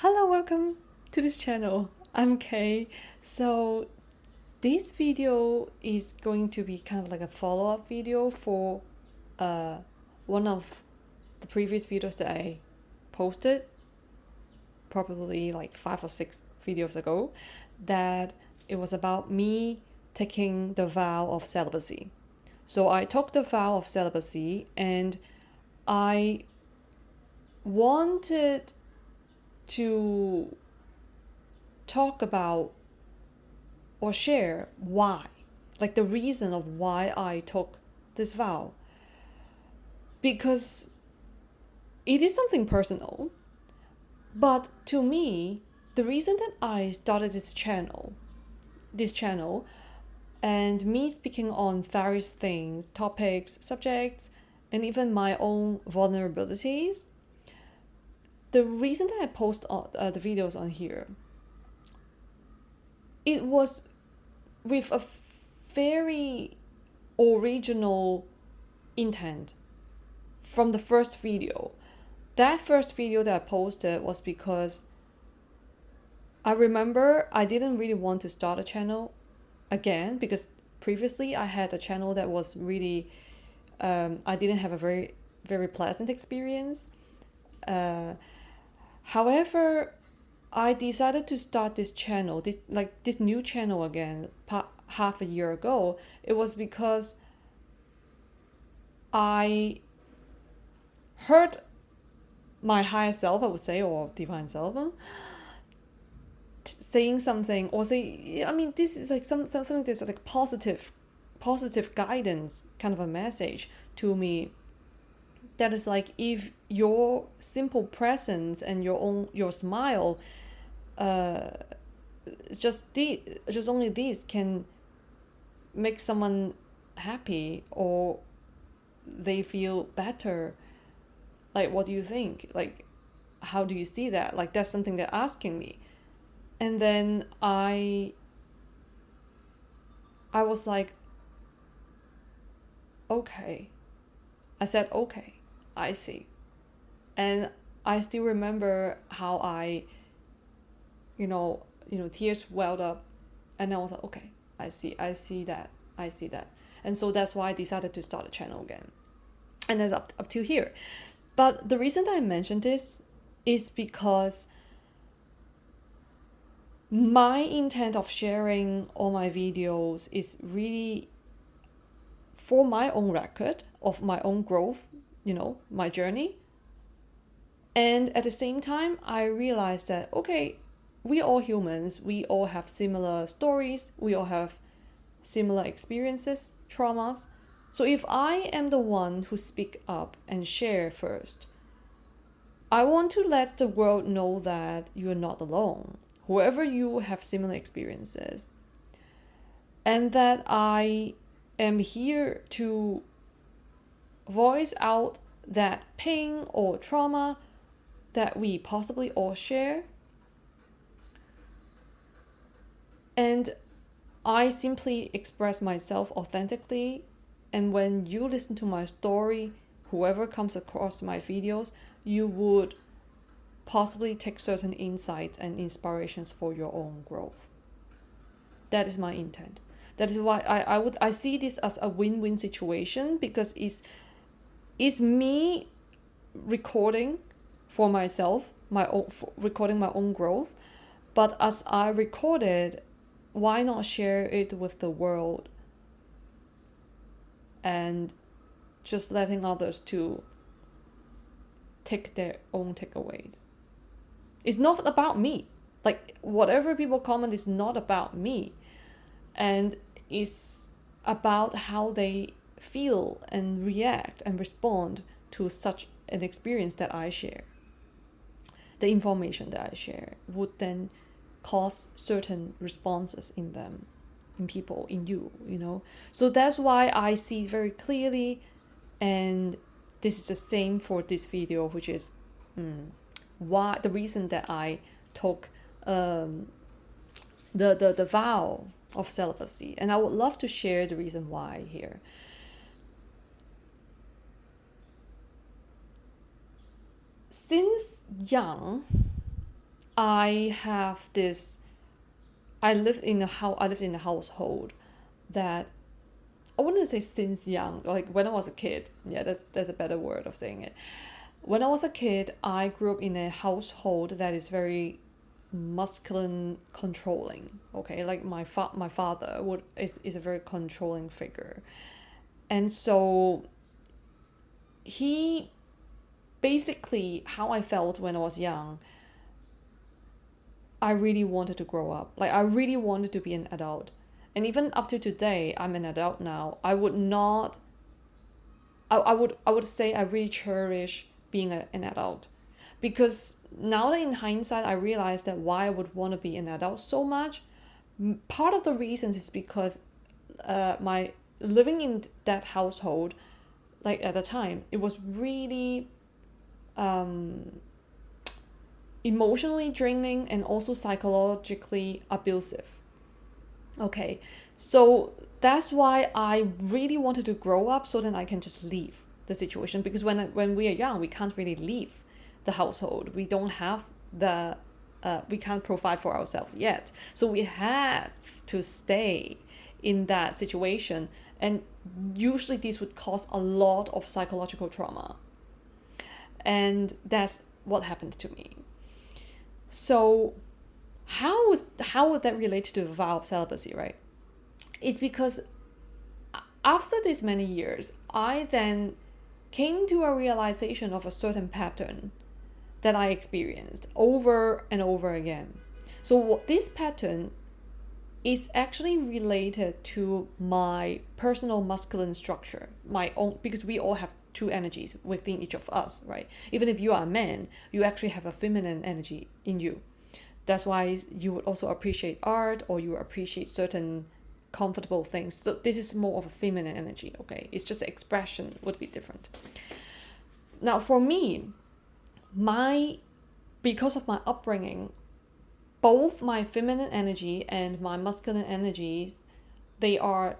Hello, welcome to this channel. I'm Kay. So this video is going to be kind of like a follow-up video for one of the previous videos that I posted probably like 5 or 6 videos ago, that it was about me taking the vow of celibacy. So I took the vow of celibacy and I wanted to talk about or share why, like the reason of why I took this vow. Because it is something personal, but to me, the reason that I started this channel, and me speaking on various things, topics, subjects, and even my own vulnerabilities, the reason that I post the videos on here, it was with a very original intent from the first video. That first video that I posted was because I remember I didn't really want to start a channel again, because previously I had a channel that was really I didn't have a very pleasant experience. However, I decided to start this channel, this new channel again, half a year ago. It was because I heard my higher self, I would say, or divine self, saying something, or this is like something that's like positive guidance, kind of a message to me. That is like, if your simple presence and your smile, just only this can make someone happy, or they feel better. Like, what do you think? Like, how do you see that? Like, that's something they're asking me. And then I was like, okay. I said, okay, I see. And I still remember how I, tears welled up, and I was like, okay, I see that. And so that's why I decided to start a channel again. And that's up to here. But the reason that I mentioned this is because my intent of sharing all my videos is really for my own record of my own growth, my journey. And at the same time, I realized that, okay, we all humans, we all have similar stories, we all have similar experiences, traumas. So if I am the one who speak up and share first, I want to let the world know that you're not alone, whoever you have similar experiences, and that I am here to voice out that pain or trauma that we possibly all share. And I simply express myself authentically. And when you listen to my story, whoever comes across my videos, you would possibly take certain insights and inspirations for your own growth. That is my intent. That is why I see this as a win-win situation, because it's me recording for myself, recording my own growth. But as I recorded, why not share it with the world, and just letting others to take their own takeaways. It's not about me. Like, whatever people comment is not about me, and it's about how they feel and react and respond to such an experience that I share. The information that I share would then cause certain responses in them, in people, in you, So that's why I see very clearly, and this is the same for this video, which is why the reason that I took the vow of celibacy. And I would love to share the reason why here. Since young, I have this. I lived in a house. I lived in a household that I wouldn't say since young. Like when I was a kid. Yeah, that's a better word of saying it. When I was a kid, I grew up in a household that is very masculine, controlling. Okay, like my father is a very controlling figure, and so he basically, how I felt when I was young, I really wanted to grow up. Like I really wanted to be an adult. And even up to today, I'm an adult now. I would not I would say I really cherish being an adult. Because now that in hindsight I realize that why I would want to be an adult so much, part of the reasons is because my living in that household, like at the time, it was really um, emotionally draining and also psychologically abusive. Okay, so that's why I really wanted to grow up so that I can just leave the situation, because when we are young, we can't really leave the household. We don't have the we can't provide for ourselves yet. So we had to stay in that situation, and usually this would cause a lot of psychological trauma. And that's what happened to me. So how would that relate to the vow of celibacy, right? It's because after these many years, I then came to a realization of a certain pattern that I experienced over and over again. So what this pattern is actually related to my personal masculine structure, my own, because we all have two energies within each of us, right? Even if you are a man, you actually have a feminine energy in you. That's why you would also appreciate art, or you appreciate certain comfortable things. So this is more of a feminine energy, okay? It's just expression would be different. Now for me, because of my upbringing, both my feminine energy and my masculine energy, they are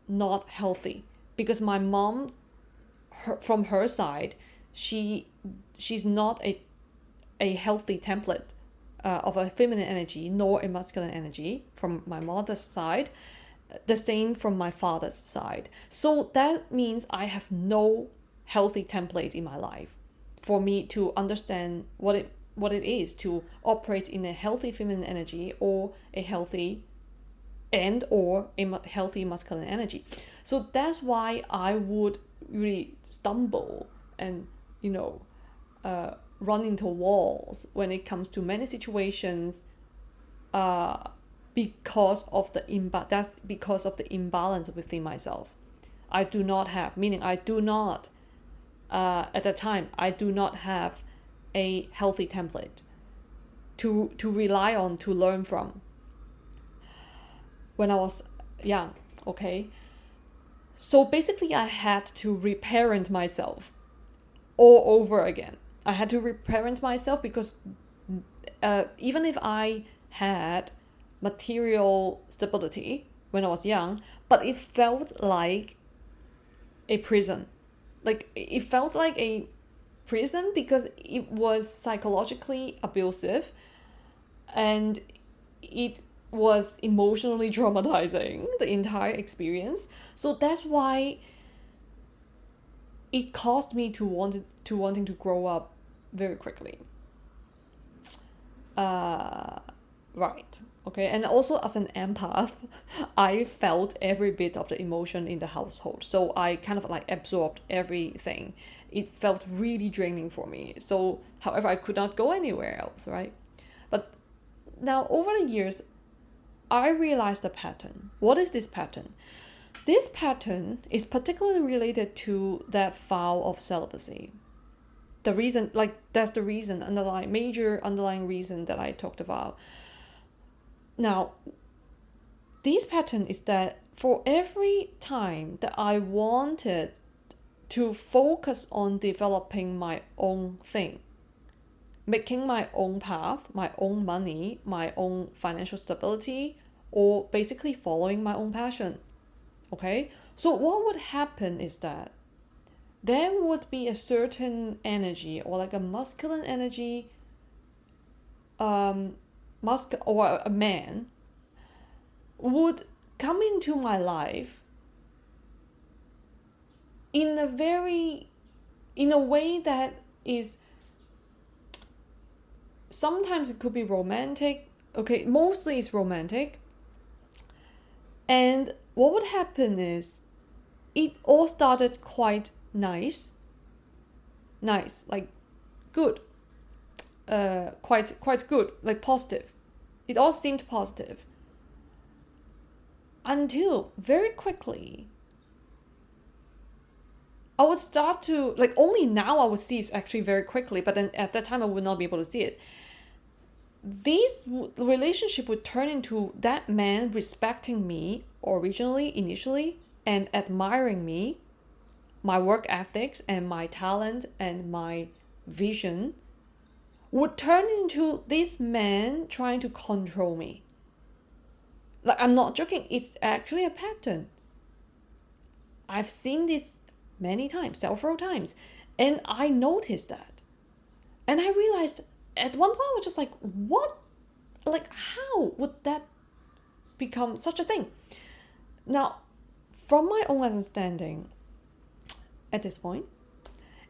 not healthy, because my mom, from her side, she's not a healthy template of a feminine energy nor a masculine energy from my mother's side. The same from my father's side. So that means I have no healthy template in my life for me to understand what it is to operate in a healthy feminine energy or a healthy healthy masculine energy. So that's why I would really stumble and run into walls when it comes to many situations, because of the imbalance within myself. I do not have, meaning I do not, at the time, I do not have a healthy template to rely on, to learn from when I was young, okay? So basically I had to reparent myself all over again. I had to reparent myself because even if I had material stability when I was young, but it felt like a prison. Like it felt like a prison because it was psychologically abusive, and it was emotionally traumatizing, the entire experience. So that's why it caused me to wanting to grow up very quickly. Right. Okay. And also as an empath, I felt every bit of the emotion in the household. So I kind of like absorbed everything. It felt really draining for me. So, however, I could not go anywhere else, right? But now over the years, I realized the pattern. What is this pattern? This pattern is particularly related to that vow of celibacy. The reason, like, that's the reason, major underlying reason that I talked about. Now, this pattern is that for every time that I wanted to focus on developing my own thing, making my own path, my own money, my own financial stability, or basically following my own passion, okay? So what would happen is that there would be a certain energy, or like a masculine energy, or a man would come into my life in a way that is, sometimes it could be romantic, okay, mostly it's romantic. And what would happen is, it all started quite nice, like good, quite good, like positive. It all seemed positive until very quickly I would start to, like, only now I would see it actually very quickly, but then at that time I would not be able to see it. This relationship would turn into that man respecting me originally, initially, and admiring me, my work ethics and my talent and my vision, would turn into this man trying to control me. Like, I'm not joking, it's actually a pattern. I've seen this many times, several times, and I noticed that. And I realized at one point I was just like, what? Like, how would that become such a thing? Now, from my own understanding at this point,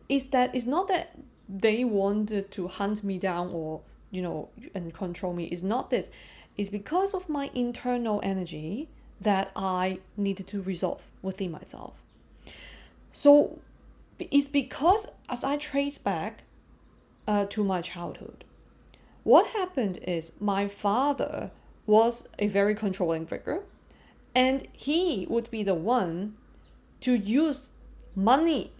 is that it's not that they wanted to hunt me down or, and control me. It's not this. It's because of my internal energy that I needed to resolve within myself. So it's because, as I trace back to my childhood, what happened is my father was a very controlling figure, and he would be the one to use money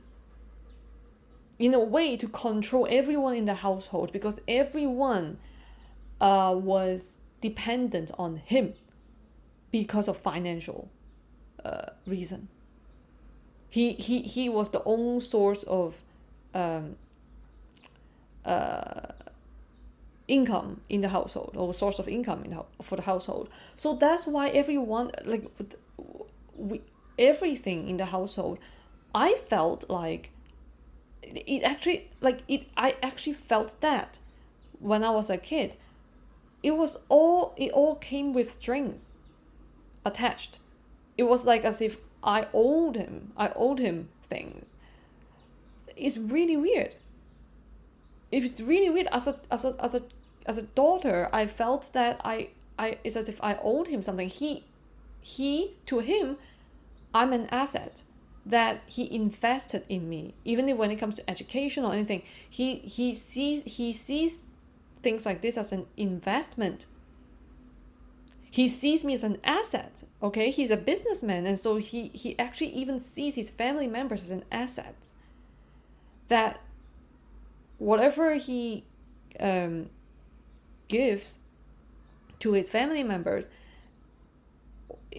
in a way to control everyone in the household, because everyone was dependent on him because of financial reason. He was the only source of income in the household, or source of income for the household. So that's why everyone, like, everything in the household, I felt like it actually, I actually felt that when I was a kid, it all came with strings attached. It was like as if I owed him things. It's really weird. It's really weird. As a daughter, I felt that it's as if I owed him something. To him, I'm an asset that he invested in me. Even if when it comes to education or anything, he sees things like this as an investment. He sees me as an asset, okay? He's a businessman, and so he actually even sees his family members as an asset. That whatever he gives to his family members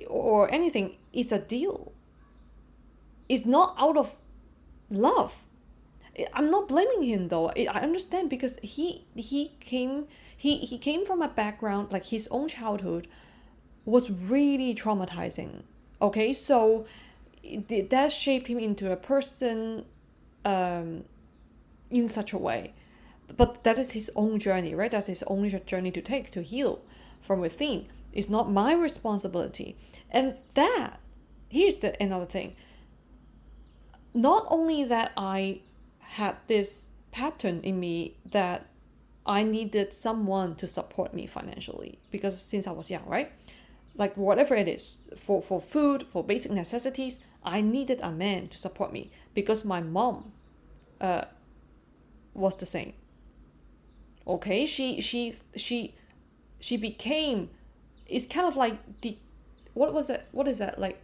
or anything is a deal. It's not out of love. I'm not blaming him though. I understand, because he came from a background, like his own childhood was really traumatizing. Okay, so that shaped him into a person in such a way. But that is his own journey, right? That's his own journey to take, to heal from within. It's not my responsibility. And here's another thing. Not only that I had this pattern in me that I needed someone to support me financially, because since I was young, right? Like whatever it is, for food, for basic necessities, I needed a man to support me, because my mom was the same. Okay, she became, it's kind of like what is that, like,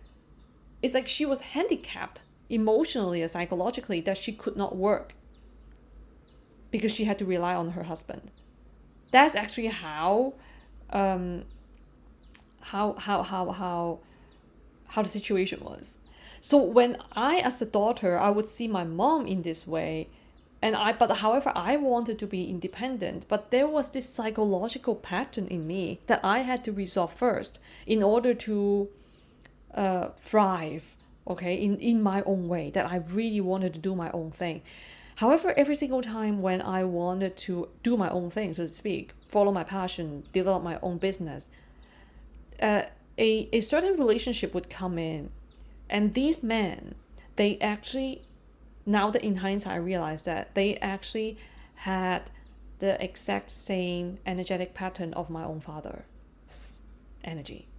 it's like she was handicapped emotionally and psychologically, that she could not work because she had to rely on her husband. That's actually how the situation was. So when I, as a daughter, I would see my mom in this way, but however, I wanted to be independent, but there was this psychological pattern in me that I had to resolve first in order to thrive, okay, in my own way, that I really wanted to do my own thing. However, every single time when I wanted to do my own thing, so to speak, follow my passion, develop my own business, a certain relationship would come in. And these men, they actually, now that in hindsight I realize that they actually had the exact same energetic pattern of my own father's energy.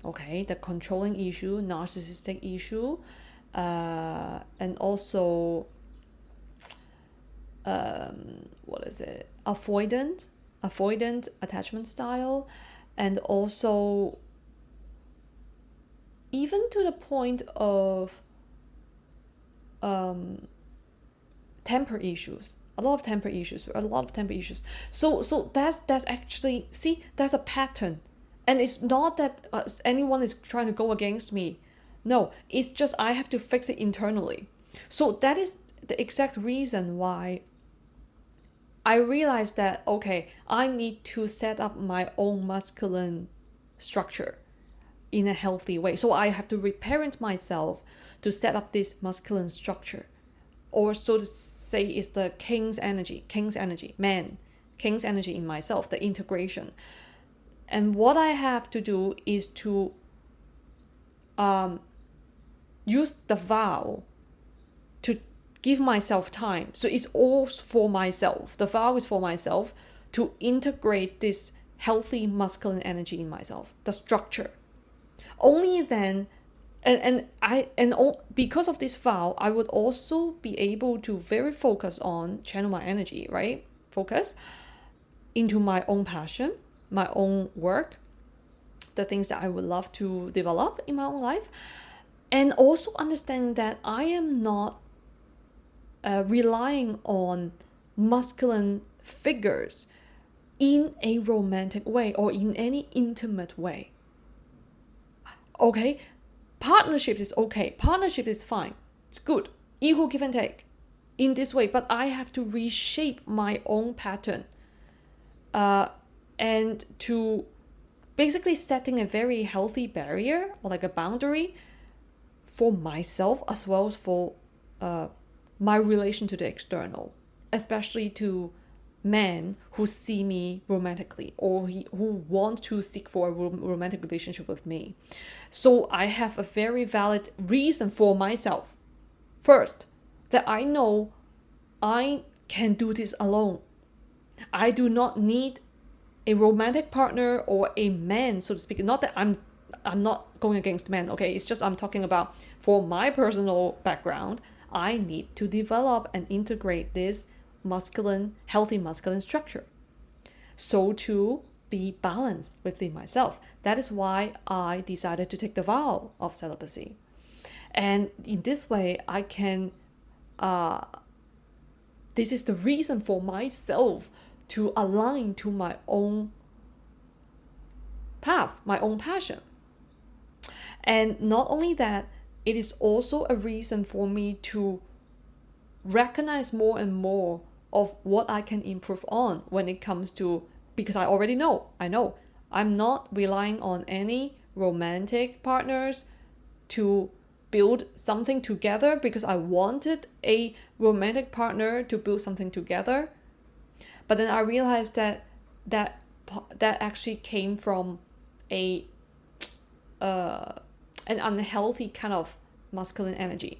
Okay, the controlling issue, narcissistic issue, and also avoidant attachment style, and also even to the point of temper issues. A lot of temper issues. So that's actually, see, that's a pattern. And it's not that anyone is trying to go against me. No, it's just I have to fix it internally. So that is the exact reason why I realized that, okay, I need to set up my own masculine structure in a healthy way. So I have to reparent myself to set up this masculine structure. Or so to say, is the king's energy, man, king's energy in myself, the integration. And what I have to do is to use the vow to give myself time. So it's all for myself. The vow is for myself to integrate this healthy masculine energy in myself, the structure. Only then, because of this vow, I would also be able to very focus on, channel my energy, right? Focus into my own passion, my own work, the things that I would love to develop in my own life. And also understanding that I am not relying on masculine figures in a romantic way or in any intimate way. Okay, partnerships is okay. Partnership is fine. It's good. Equal give and take in this way. But I have to reshape my own pattern and to basically setting a very healthy barrier or like a boundary for myself as well as for my relation to the external, especially to men who see me romantically or who want to seek for a romantic relationship with me. So I have a very valid reason for myself. First, that I know I can do this alone. I do not need a romantic partner or a man, so to speak. Not that I'm not going against men, okay? It's just I'm talking about for my personal background, I need to develop and integrate this healthy masculine structure. So to be balanced within myself. That is why I decided to take the vow of celibacy. And in this way, I can, this is the reason for myself to align to my own path, my own passion. And not only that, it is also a reason for me to recognize more and more of what I can improve on when it comes to, because I already know, I'm not relying on any romantic partners to build something together because I wanted a romantic partner to build something together. But then I realized that actually came from an unhealthy kind of masculine energy,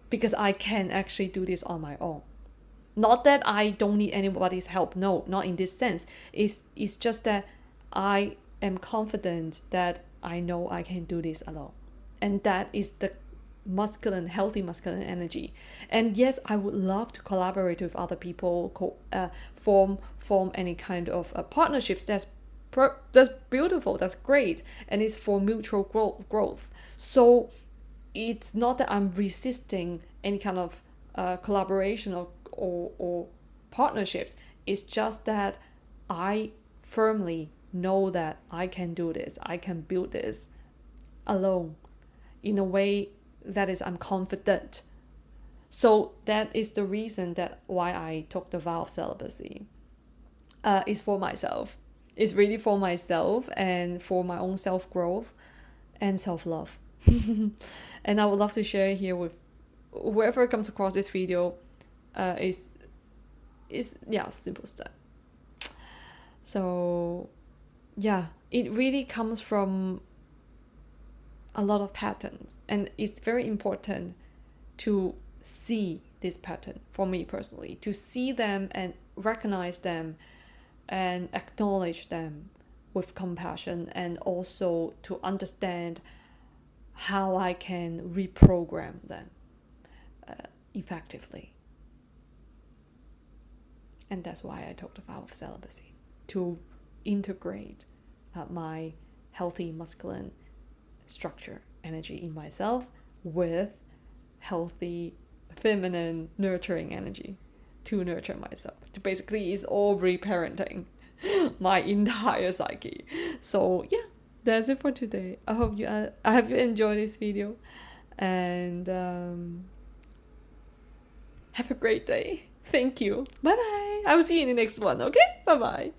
because I can actually do this on my own. Not that I don't need anybody's help. No, not in this sense. It's just that I am confident that I know I can do this alone. And that is the healthy masculine energy. And yes, I would love to collaborate with other people, form any kind of partnerships. That's beautiful. That's great. And it's for mutual growth. So it's not that I'm resisting any kind of collaboration or partnerships. It's just that I firmly know that I can do this. I can build this alone in a way that is I'm confident. So that is the reason that why I took the vow of celibacy. Is for myself. It's really for myself and for my own self-growth and self-love. And I would love to share here with whoever comes across this video is yeah, simple step. So yeah, it really comes from a lot of patterns, and it's very important to see this pattern, for me personally, to see them and recognize them and acknowledge them with compassion, and also to understand how I can reprogram them effectively. And that's why I took the vow of celibacy, to integrate my healthy masculine structure energy in myself with healthy feminine nurturing energy to nurture myself. Basically, it's all reparenting my entire psyche. So yeah, that's it for today. I hope you enjoyed this video, and have a great day. Thank you. Bye bye. I will see you in the next one. Okay. Bye bye.